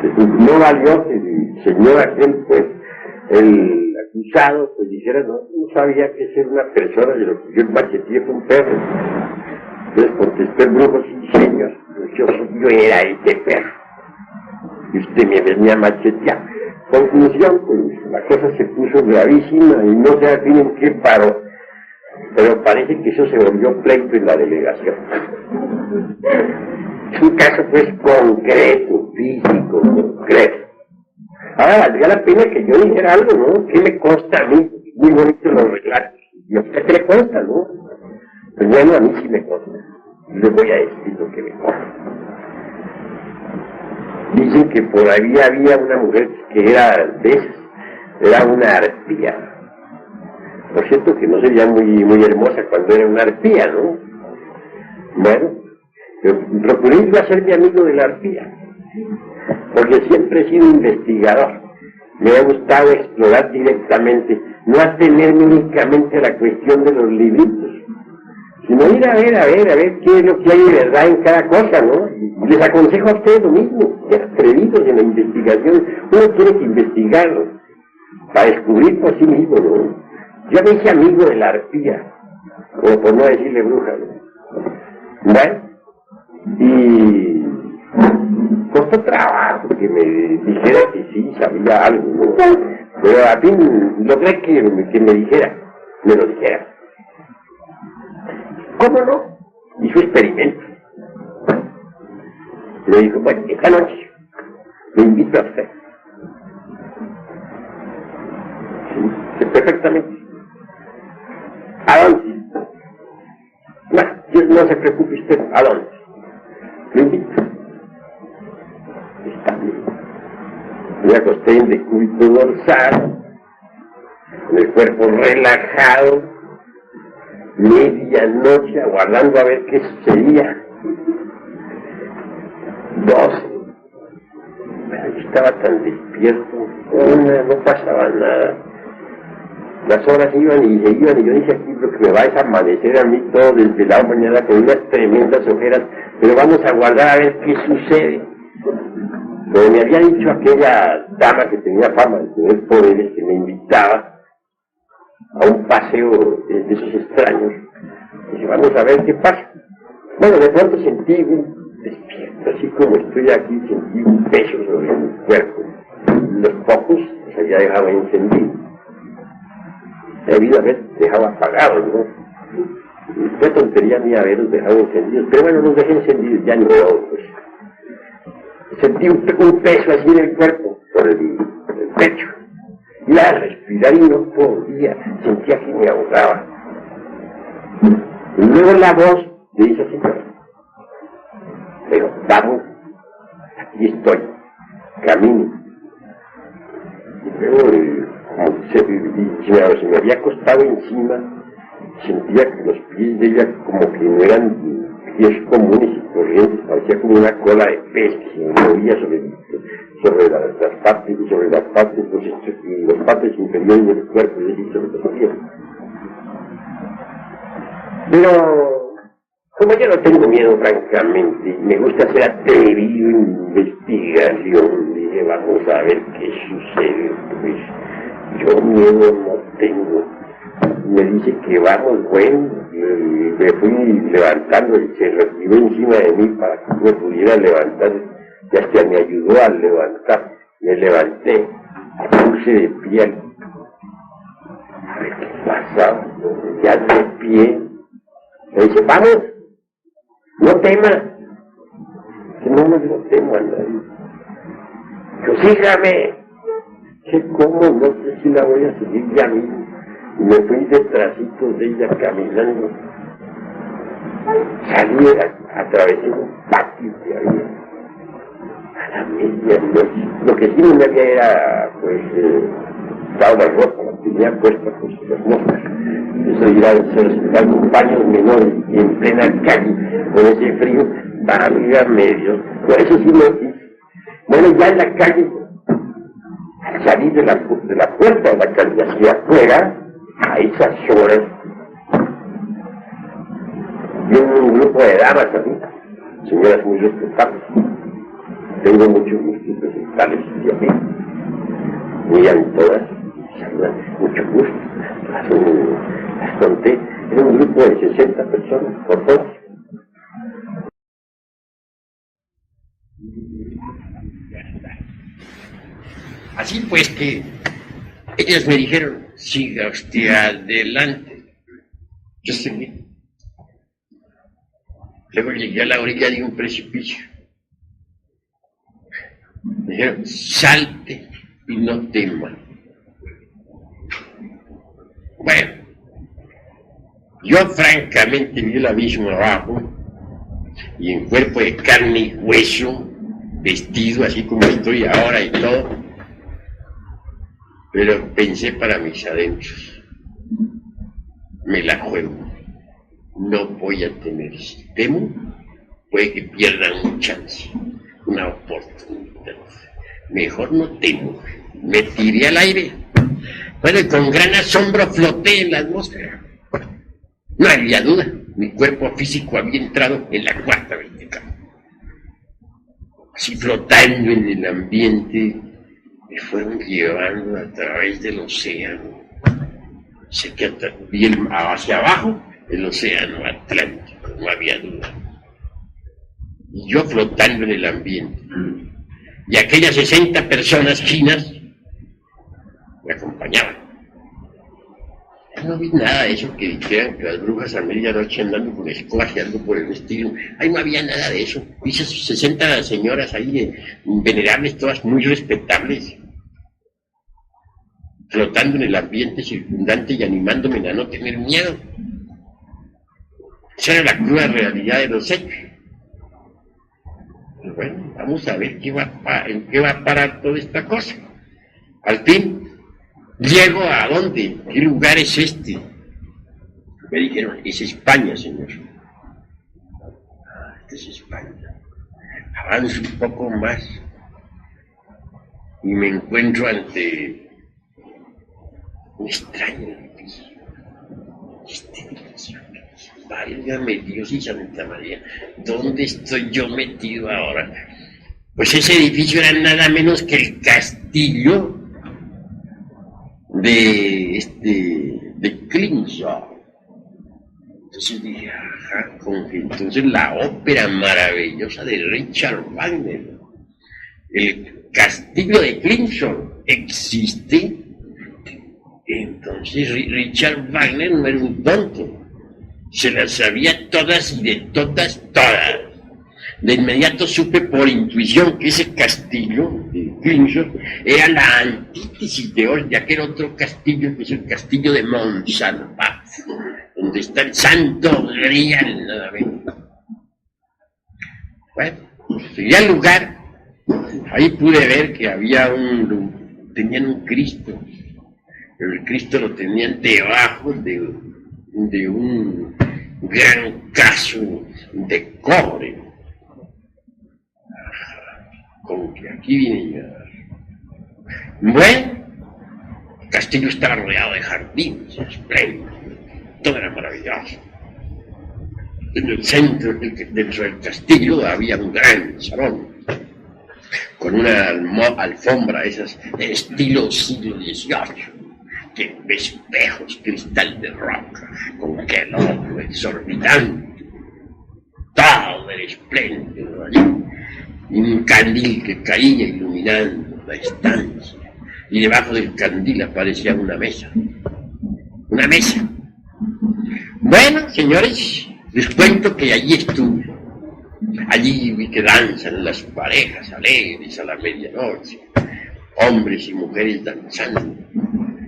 No valió que el señor aquel, pues, el acusado, pues dijera, no sabía que ser una persona, de lo que yo macheteé fue un perro. Entonces contestó el brujo, sí, señor, yo era ese perro. Y usted me venía a machetear. Conclusión, pues, la cosa se puso gravísima y no sé al fin en qué paró. Pero parece que eso se volvió pleito en la delegación. Es un caso, pues, concreto, físico, concreto. Ahora valdría la pena que yo dijera algo, ¿no? ¿Qué me consta a mí? Muy bonito los relatos. ¿Y a usted qué le consta, no? Pues bueno, a mí sí me consta. Le voy a decir lo que me consta. Dicen que por ahí había una mujer que era de esas, era una arpía. Por cierto que no sería muy hermosa cuando era una arpía, ¿no? Bueno, yo procuré ir a ser mi amigo de la arpía, porque siempre he sido investigador. Me ha gustado explorar directamente, no atenerme únicamente a la cuestión de los libritos, sino ir a ver qué es lo que hay de verdad en cada cosa, ¿no? Y les aconsejo a ustedes lo mismo, ser atrevidos en la investigación. Uno tiene que investigarlo para descubrir por sí mismo, ¿no? Yo me hice amigo de la arpía, o por no decirle bruja, ¿no? ¿Vale? Y costó trabajo que me dijera que sí sabía algo, ¿no? Pero a fin logré que me dijera, me lo dijera. ¿Cómo no? Hizo experimento. Le dijo, bueno, esta noche me invito a usted. Sí, perfectamente. ¿A dónde? No se preocupe usted, ¿a dónde? Lo invito. Está bien. Me acosté en decúbito dorsal, con el cuerpo relajado, medianoche, aguardando a ver qué sucedía. 12. Pero yo estaba tan despierto, no pasaba nada. Las horas iban y se iban, y yo dije, aquí lo que me va es amanecer a mí todo desde la mañana con unas tremendas ojeras, pero vamos a aguardar a ver qué sucede. Como me había dicho aquella dama que tenía fama de tener poderes, que me invitaba a un paseo de esos extraños, dije, vamos a ver qué pasa. Bueno, de pronto sentí despierto, así como estoy aquí, sentí un peso sobre mi cuerpo. Los focos los había dejado encendidos. Debido a haber dejado apagados, ¿no? Qué tontería mía haberlos dejado encendidos, pero bueno, los dejé encendidos, ya ni modo, pues. Sentí un peso así en el cuerpo, por el pecho. Iba a respirar y no podía, sentía que me ahogaba. Y luego la voz le dice así, pero vamos, aquí estoy, camino. Y luego se me había acostado encima, sentía que los pies de ella como que no eran pies comunes y corrientes, parecía como una cola de pez que se movía sobre las partes, los partes inferiores del cuerpo, y así sobre los pies. Pero como yo no tengo miedo, francamente, y me gusta ser atrevido en investigación, dije, vamos a ver qué sucede, pues. Yo miedo no tengo. Me dice que vamos, bueno, me fui levantando y se retiró encima de mí para que me pudiera levantar, y hasta me ayudó a levantar. Me levanté, puse de pie, a ver qué pasaba, ya de pie. Me dice, vamos, no temas. Que no temo a nadie. Yo sígame. Que cómo, no sé si la voy a seguir ya mismo. Y me fui detrásito de ella caminando. Salí, atravesé un patio que había a la medianoche. Lo que sí no me había era, pues, dado la ropa, la tenía puesta, pues, las moscas. Eso de ir a solicitar compañeros menores y en plena calle, con ese frío, válgame Dios. Por eso sí lo hice. Bueno, ya en la calle, al salir de la puerta de la calle hacia afuera, a esas horas, vi un grupo de damas así, señoras muy respetables. Tengo muchos gusto presentarles a mí. Muy a todas, mucho gusto. Las conté, era un grupo de 60 personas, por todas. Así pues que ellos me dijeron, siga usted adelante. Yo seguí. Luego llegué a la orilla de un precipicio. Me dijeron, salte y no tema. Bueno, yo francamente vi el abismo abajo y en cuerpo de carne y hueso, vestido así como estoy ahora y todo, pero pensé para mis adentros, me la juego, no voy a tener, si temo, puede que pierdan un chance, una oportunidad, mejor no temo, me tiré al aire, bueno, y con gran asombro floté en la atmósfera, no había duda, mi cuerpo físico había entrado en la cuarta vertical, así flotando en el ambiente, me fueron llevando a través del océano. Sé que vi hacia abajo el océano Atlántico, no había duda. Y yo flotando en el ambiente. Y aquellas 60 personas chinas me acompañaban. No vi nada de eso que dijeran que las brujas a medianoche andando con escobas y algo por el estilo. Ahí no había nada de eso. Vi esas 60 señoras ahí venerables, todas muy respetables, flotando en el ambiente circundante y animándome a no tener miedo. Esa era la cruda realidad de los hechos. Pero bueno, vamos a ver en qué va a parar toda esta cosa. Al fin, llego a dónde, ¿qué lugar es este? Me dijeron, es España, señor. Esta es España. Avanzo un poco más y me encuentro ante un extraño edificio. Este edificio, válgame Dios y Santa María, ¿dónde estoy yo metido ahora? Pues ese edificio era nada menos que el castillo de Klingsor. Entonces dije, ajá, entonces la ópera maravillosa de Richard Wagner, el castillo de Klingsor, existe. Entonces Richard Wagner no era un tonto, se las sabía todas y de todas. De inmediato supe por intuición que ese castillo de Klingsor era la antítesis de aquel otro castillo, que es el castillo de Montsalvat, donde está el Santo Grial, nada menos. Bueno, llegué al lugar, ahí pude ver que tenían un Cristo. Pero el Cristo lo tenían debajo de un gran caso de cobre. Como que aquí viene ya. Bueno, el castillo estaba rodeado de jardines espléndidos, todo era maravilloso. En el centro, dentro del castillo, había un gran salón con una alfombra, esas estilo siglo XVIII. Que espejos, cristal de roca, con aquel oro exorbitante, todo era espléndido allí, y un candil que caía iluminando la estancia, y debajo del candil aparecía una mesa. Bueno, señores, les cuento que allí estuve. Allí vi que danzan las parejas alegres a la medianoche, hombres y mujeres danzando.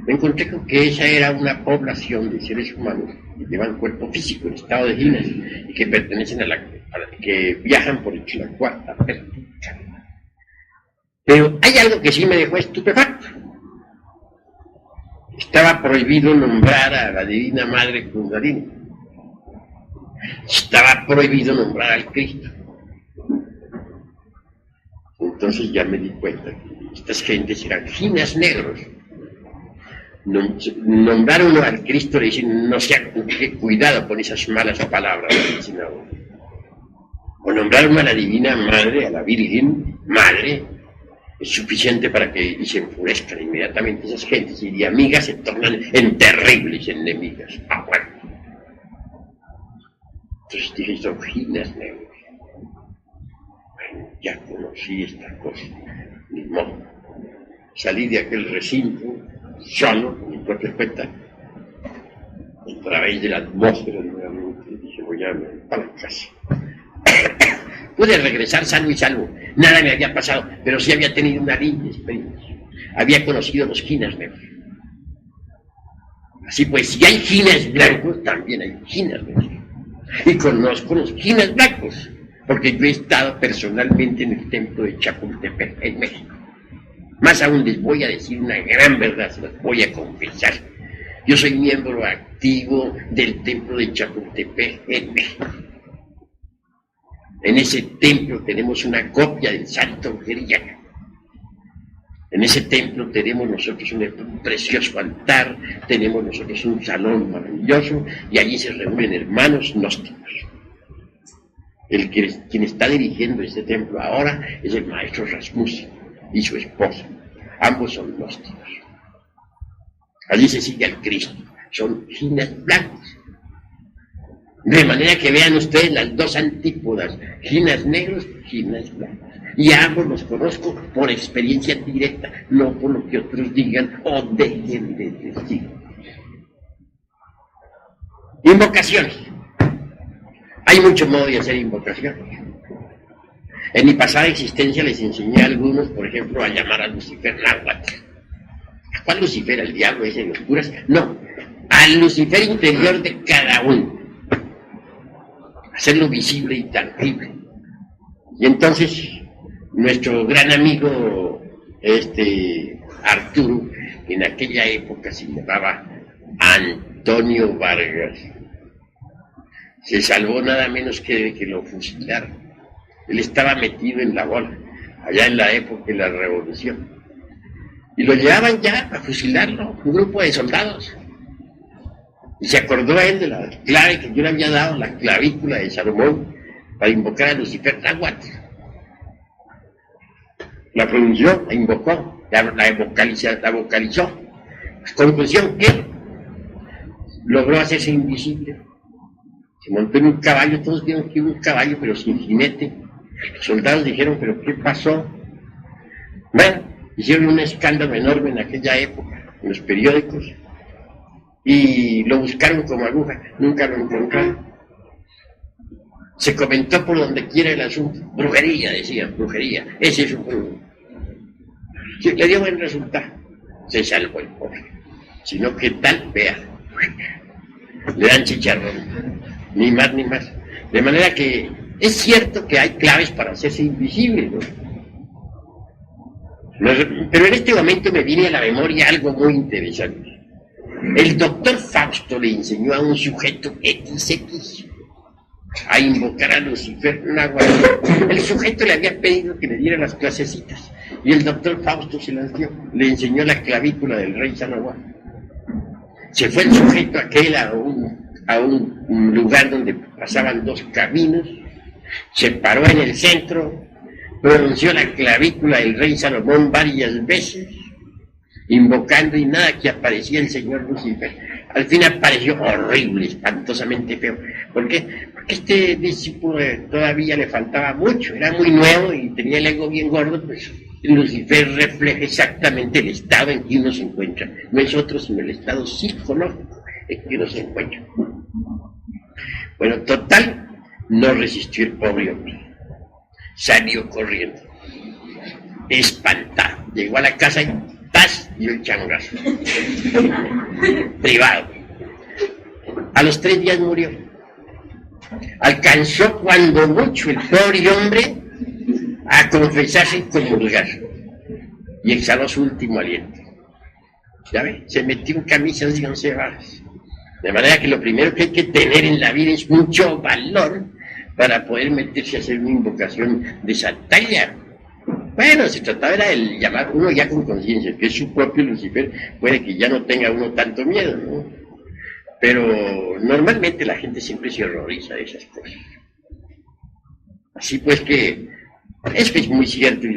Me encontré con que esa era una población de seres humanos que llevan cuerpo físico en estado de gimnasia y que pertenecen que viajan por la cuarta vertical. Pero hay algo que sí me dejó estupefacto. Estaba prohibido nombrar a la Divina Madre Kundalini. Estaba prohibido nombrar al Cristo. Entonces ya me di cuenta que estas gentes eran ginas negros. Nombraron al Cristo, le dicen, no sea, cuidado con esas malas palabras, le dicen ahora. o nombraron a la Divina Madre, a la Virgen Madre, es suficiente para que se enfurezcan inmediatamente esas gentes y de amigas se tornan en terribles enemigas. Ah, bueno. Entonces dije, son ginas negros. Bueno, ya conocí esta cosa. Ni modo. Salí de aquel recinto, solo, con mi propia cuenta, a través de la atmósfera nuevamente. Dije, voy a para la casa. Pude regresar sano y salvo. Nada me había pasado, pero sí había tenido una linda experiencia. Había conocido los ginas negros. Así pues, si hay ginas blancos, también hay ginas negros. Y conozco los ginas blancos, porque yo he estado personalmente en el templo de Chapultepec, en México. Más aún les voy a decir una gran verdad, se las voy a confesar. Yo soy miembro activo del templo de Chapultepec, en México. En ese templo tenemos una copia del Santo Grial. En ese templo tenemos nosotros un precioso altar, tenemos nosotros un salón maravilloso y allí se reúnen hermanos gnósticos. Quien está dirigiendo este templo ahora es el maestro Rasmussen y su esposa. Ambos son gnósticos. Allí se sigue al Cristo. Son ginas blancos. De manera que vean ustedes las dos antípodas, ginas negros, ginas blancos. Y a ambos los conozco por experiencia directa, no por lo que otros digan o dejen de decir. Invocaciones. Hay muchos modos de hacer invocaciones. En mi pasada existencia les enseñé a algunos, por ejemplo, a llamar a Lucifer Náhuatl. ¿A cuál Lucifer? ¿Al diablo ese de los curas? No, al Lucifer interior de cada uno. Hacerlo visible y tangible. Y entonces, nuestro gran amigo, Arturo, en aquella época se llamaba Antonio Vargas, se salvó nada menos que de que lo fusilaron. Él estaba metido en la bola, allá en la época de la Revolución. Y lo llevaban ya a fusilarlo, un grupo de soldados. Y se acordó a él de la clave que yo le había dado, la clavícula de Salomón, para invocar a Lucifer Náhuatl. La pronunció, la invocó, la vocalizó. Conclusión, ¿qué? Logró hacerse invisible. Se montó en un caballo, todos vieron que iba un caballo, pero sin jinete. Los soldados dijeron, ¿pero qué pasó? Bueno, hicieron un escándalo enorme en aquella época, en los periódicos. Y lo buscaron como aguja, nunca lo encontraron. Se comentó por donde quiera el asunto. Brujería, decían, brujería. Ese es un brujo. Sí, le dio buen resultado. Se salvó el pobre. Sino que tal, vea, le dan chicharrón. Ni más ni más. De manera que es cierto que hay claves para hacerse invisible, ¿no? Pero en este momento me viene a la memoria algo muy interesante. El doctor Fausto le enseñó a un sujeto XX a invocar a Lucifer Náhuatl. El sujeto le había pedido que le diera las clasecitas y el doctor Fausto se las dio. Le enseñó la clavícula del rey Sanoguá. Se fue el sujeto aquel a un lugar donde pasaban dos caminos, se paró en el centro, pronunció la clavícula del rey Salomón varias veces, invocando y nada que aparecía el señor Lucifer. Al fin apareció horrible, espantosamente feo. ¿Por qué? Porque este discípulo todavía le faltaba mucho, era muy nuevo y tenía el ego bien gordo, pues Lucifer refleja exactamente el estado en que uno se encuentra. No es otro sino el estado psicológico en que uno se encuentra. Bueno, total, no resistió el pobre hombre. Salió corriendo, espantado. Llegó a la casa y ¡tas! Dio el changazo. Privado. A los 3 días murió. Alcanzó cuando mucho el pobre hombre a confesarse y comulgar. Y exhaló su último aliento. ¿Ya ve? Se metió en camisas de 11 varas. De manera que lo primero que hay que tener en la vida es mucho valor para poder meterse a hacer una invocación de esa talla. Bueno, se trataba era el llamar uno ya con conciencia, que es su propio Lucifer, puede que ya no tenga uno tanto miedo, ¿no? Pero normalmente la gente siempre se horroriza de esas cosas. Así pues que es muy cierto y